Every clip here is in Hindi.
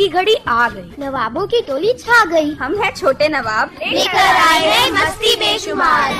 की घड़ी आ गई, नवाबों की टोली छा गई। हम हैं छोटे नवाब, लेकर आए हैं मस्ती बेशुमार।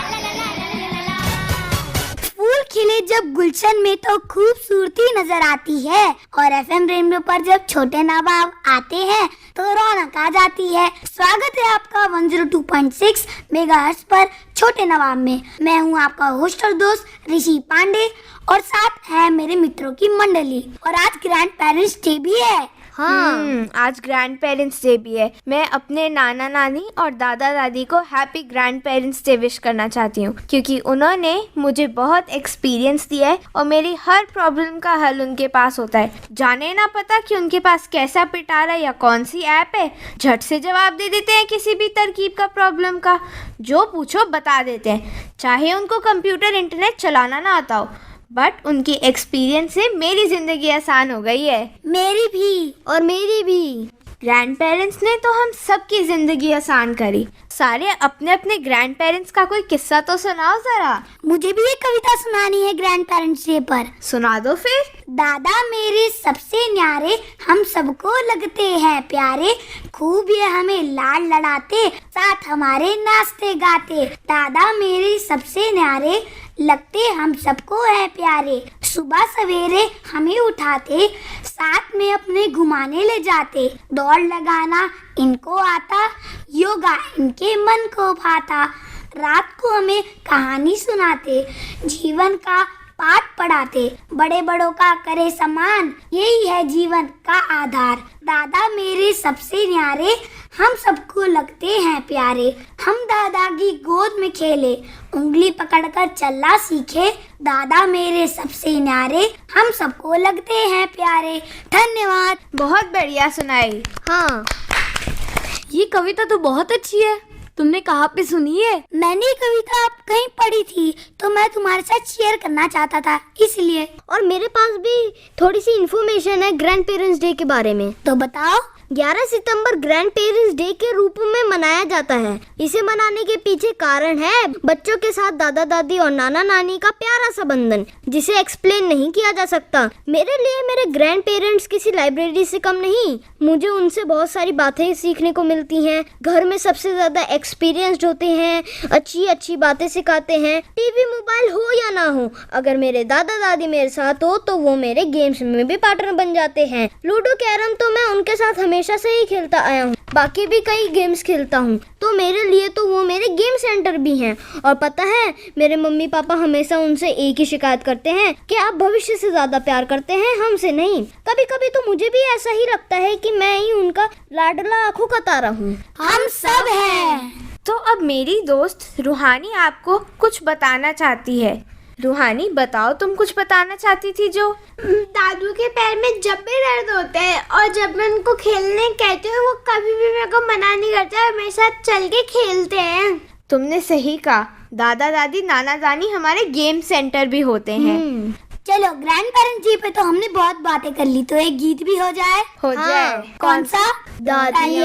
फूल खिले जब गुलशन में तो खूबसूरती नजर आती है, और एफएम रेनबो पर जब छोटे नवाब आते हैं तो रौनक आ जाती है। स्वागत है आपका 102.6 मेगाहर्ट्ज पर छोटे नवाब में। मैं हूँ आपका होस्ट और दोस्त ऋषि पांडे, और साथ है मेरे मित्रों की मंडली। और आज ग्रैंड पेरेंट्स डे भी है। आज ग्रैंड पेरेंट्स डे भी है। मैं अपने नाना नानी और दादा दादी को happy grand parents day wish करना चाहती हूँ, क्योंकि उन्होंने मुझे बहुत एक्सपीरियंस दिया है और मेरी हर प्रॉब्लम का हल उनके पास होता है। जाने ना पता कि उनके पास कैसा पिटारा या कौन सी ऐप है, झट से जवाब दे देते हैं किसी भी तरकीब का प्रॉब्लम का। जो पूछो बता देते हैं, चाहे उनको कंप्यूटर इंटरनेट चलाना ना आता हो, बट उनकी एक्सपीरियंस से मेरी जिंदगी आसान हो गई है। मेरी भी और मेरी भी। ग्रैंड पेरेंट्स ने तो हम सबकी जिंदगी आसान करी। सारे अपने अपने ग्रैंड पेरेंट्स का कोई किस्सा तो सुनाओ जरा। मुझे भी एक कविता सुनानी है ग्रैंड पेरेंट्स डे पर। सुना दो फिर। दादा मेरे सबसे न्यारे, हम सबको लगते हैं प्यारे, खूब ये हमें लाड लड़ाते, साथ हमारे नाचते गाते। दादा मेरे सबसे न्यारे, लगते हम सबको है प्यारे, सुबह सवेरे हमें उठाते, साथ में अपने घुमाने ले जाते। दौड़ लगाना इनको आता, योगा इनके मन को भाता, रात को हमें कहानी सुनाते, जीवन का पाठ पढ़ाते। बड़े बड़ों का करे सम्मान, यही है जीवन का आधार। दादा मेरे सबसे न्यारे, हम सबको लगते हैं प्यारे। हम दादा की गोद में खेले, उंगली पकड़कर चलना सीखे। दादा मेरे सबसे न्यारे, हम सबको लगते हैं प्यारे। धन्यवाद। बहुत बढ़िया सुनाई। हाँ, ये कविता तो बहुत अच्छी है। तुमने कहाँ पे सुनी है? मैंने ये कविता कहीं पढ़ी थी, तो मैं तुम्हारे साथ शेयर करना चाहता था, इसलिए। और मेरे पास भी थोड़ी सी इन्फॉर्मेशन है ग्रैंड पेरेंट्स डे के बारे में। तो बताओ। 11 सितंबर ग्रैंड पेरेंट्स डे के रूप में मनाया जाता है। इसे मनाने के पीछे कारण है बच्चों के साथ दादा दादी और नाना नानी का प्यारा सा बंधन, जिसे एक्सप्लेन नहीं किया जा सकता। मेरे लिए मेरे ग्रैंड पेरेंट्स किसी लाइब्रेरी से कम नहीं। मुझे उनसे बहुत सारी बातें सीखने को मिलती हैं। घर में सबसे ज्यादा एक्सपीरियंस्ड होते हैं, अच्छी अच्छी बातें सिखाते हैं। टीवी मोबाइल हो या ना हो, अगर मेरे दादा दादी मेरे साथ हो तो वो मेरे गेम्स में भी पार्टनर बन जाते हैं। लूडो कैरम तो मैं उनके साथ हमेशा से ही खेलता आया हूँ, बाकी भी कई गेम्स खेलता हूँ, तो मेरे लिए तो वो मेरे गेम सेंटर भी हैं। और पता है, मेरे मम्मी पापा हमेशा उनसे एक ही शिकायत करते हैं कि आप भविष्य से ज्यादा प्यार करते हैं, हमसे नहीं। कभी कभी तो मुझे भी ऐसा ही लगता है कि मैं ही उनका लाडला आंखों का तारा हूँ। हम सब हैं। तो अब मेरी दोस्त रूहानी आपको कुछ बताना चाहती है। रूहानी बताओ, तुम कुछ बताना चाहती थी जो। दादू के पैर में जब भी दर्द होता है और जब मैं उनको खेलने कहती हूँ, वो कभी भी मेरे को मना नहीं करते और मेरे साथ चल के खेलते हैं। तुमने सही कहा, दादा दादी नाना नानी हमारे गेम सेंटर भी होते हैं। चलो, ग्रैंड पेरेंट्स डे पे तो हमने बहुत बातें कर ली, तो एक गीत भी हो जाए। हो जाए। कौन सा? दादी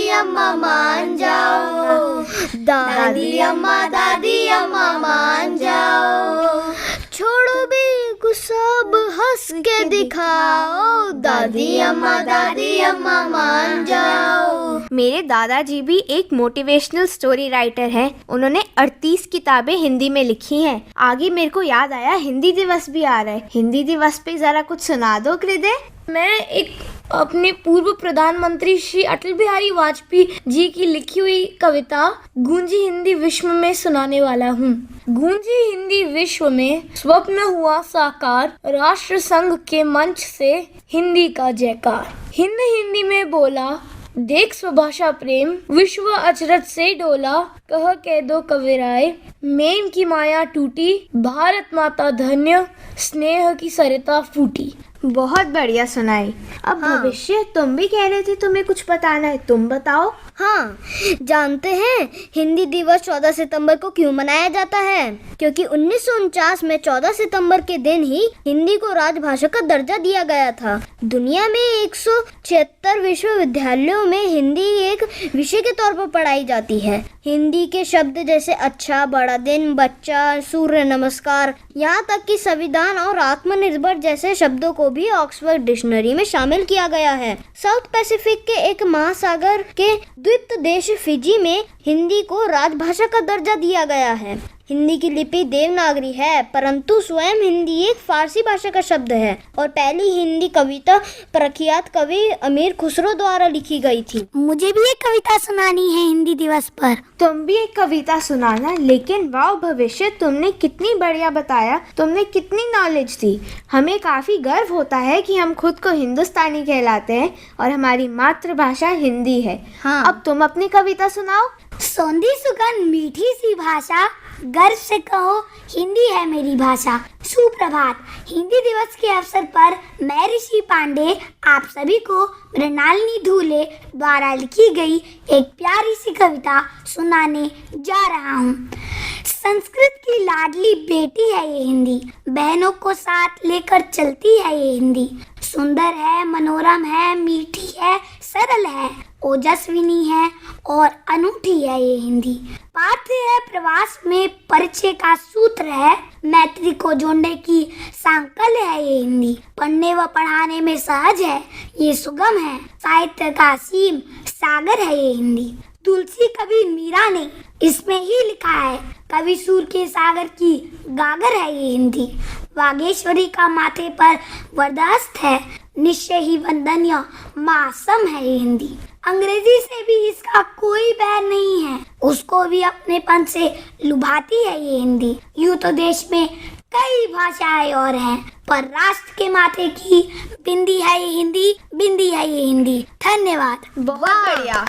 अम्मा मान जाओ, दादी अम्मा मान जाओ, छोड़ो भी गुस्सा अब हंस के दिखाओ, दादी अम्मा मान जाओ। मेरे दादाजी भी एक मोटिवेशनल स्टोरी राइटर हैं। उन्होंने 38 किताबें हिंदी में लिखी हैं। आगे मेरे को याद आया, हिंदी दिवस भी आ रहा है। हिंदी दिवस पे जरा कुछ सुना दो कृदे। मैं एक अपने पूर्व प्रधानमंत्री श्री अटल बिहारी वाजपेयी जी की लिखी हुई कविता गूंजी हिंदी विश्व में सुनाने वाला हूँ। गूंजी हिंदी विश्व में, स्वप्न हुआ साकार, राष्ट्र संघ के मंच से हिंदी का जयकार। हिंदी में बोला, देख स्वभाषा प्रेम, विश्व अचरज से डोला, कह कह दो कविराय, मेम की माया टूटी, भारत माता धन्य, स्नेह की सरिता फूटी। बहुत बढ़िया सुनाई। अब भविष्य, तुम भी कह रहे थे तुम्हें कुछ बताना है, तुम बताओ। हाँ, जानते हैं हिंदी दिवस 14 सितंबर को क्यों मनाया जाता है? क्योंकि 1949 में 14 सितंबर के दिन ही हिंदी को राजभाषा का दर्जा दिया गया था। दुनिया में 176 विश्वविद्यालयों में हिंदी एक विषय के तौर पर पढ़ाई जाती है। हिंदी के शब्द जैसे अच्छा, बड़ा दिन, बच्चा, सूर्य नमस्कार, यहाँ तक कि संविधान और आत्मनिर्भर जैसे शब्दों को भी ऑक्सफोर्ड डिक्शनरी में शामिल किया गया है। साउथ पैसिफिक के एक महासागर के द्वीप देश फिजी में हिंदी को राजभाषा का दर्जा दिया गया है। हिंदी की लिपि देवनागरी है, परंतु स्वयं हिंदी एक फारसी भाषा का शब्द है और पहली हिंदी कविता प्रख्यात कवि अमीर खुसरो द्वारा लिखी गई थी। मुझे भी एक कविता सुनानी है हिंदी दिवस पर। तुम भी एक कविता सुनाना। लेकिन वाह भविष्य, तुमने कितनी बढ़िया बताया, तुमने कितनी नॉलेज दी। हमें काफी गर्व होता है कि हम खुद को हिंदुस्तानी कहलाते हैं और हमारी मातृभाषा हिंदी है। हाँ। अब तुम अपनी कविता सुनाओ। सौंधी सुगंध मीठी सी भाषा, गर्व से कहो हिंदी है मेरी भाषा। सुप्रभात। हिंदी दिवस के अवसर पर मैं ऋषि पांडे आप सभी को मृणालिनी धूले द्वारा लिखी गई एक प्यारी सी कविता सुनाने जा रहा हूँ। संस्कृत की लाडली बेटी है ये हिंदी, बहनों को साथ लेकर चलती है ये हिंदी। सुंदर है, मनोरम है, मीठी है, सरल है, ओजस्विनी है और अनूठी है ये हिंदी। पाठ्य है प्रवास में परिचय का सूत्र है, मैत्री को जोड़ने की सांकल है ये हिंदी। पढ़ने व पढ़ाने में सहज है, ये सुगम है, साहित्य का सीम सागर है ये हिंदी। तुलसी कवि मीरा ने इसमें ही लिखा है, कवि सूर के सागर की गागर है ये हिंदी। वागेश्वरी का माथे पर वरदहस्त है, निश्चय ही वंदनीय मासम है ये हिंदी। अंग्रेजी से भी इसका कोई बैर नहीं है, उसको भी अपनेपन से लुभाती है ये हिंदी। यूं तो देश में कई भाषाएं और हैं, पर राष्ट्र के माथे की बिंदी है ये हिंदी, बिंदी है ये हिंदी। धन्यवाद। बहुत बढ़िया।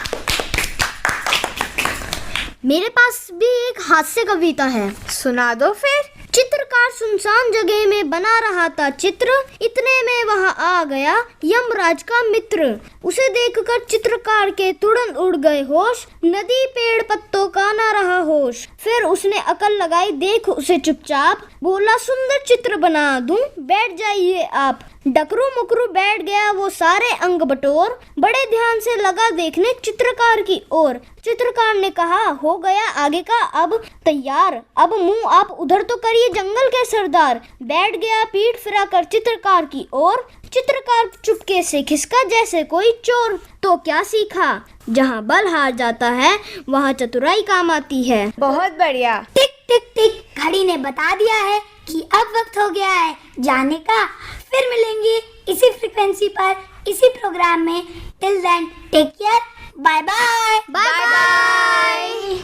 मेरे पास भी एक हास्य कविता है। सुना दो फिर। चित्रकार सुनसान जगह में बना रहा था चित्र, इतने में वहां आ गया यमराज का मित्र। उसे देखकर चित्रकार के तुरंत उड़ गए होश, नदी पेड़ पत्तों का ना रहा होश। फिर उसने अकल लगाई, देख उसे चुपचाप, बोला सुंदर चित्र बना दूं, बैठ जाइए आप। डकरू मुकरू बैठ गया वो सारे अंग बटोर, बड़े ध्यान से लगा देखने चित्रकार की ओर। चित्रकार ने कहा हो गया आगे का अब तैयार, अब मुंह आप उधर तो करिए जंगल के सरदार। बैठ गया पीठ फिराकर चित्रकार की ओर, चित्रकार चुपके से खिसका जैसे कोई चोर। तो क्या सीखा, जहाँ बल हार जाता है वहाँ चतुराई काम आती है। बहुत बढ़िया। टिक टिक टिक घड़ी ने बता दिया है कि अब वक्त हो गया है जाने का। फिर मिलेंगे इसी फ्रीक्वेंसी पर, इसी प्रोग्राम में। Till then take care, bye bye. Bye bye.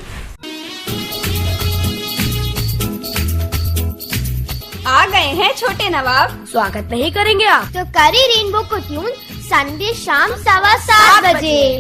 आ गए हैं छोटे नवाब, स्वागत नहीं करेंगे आप? तो करी रेनबो को ट्यून संडे शाम 7:15 बजे।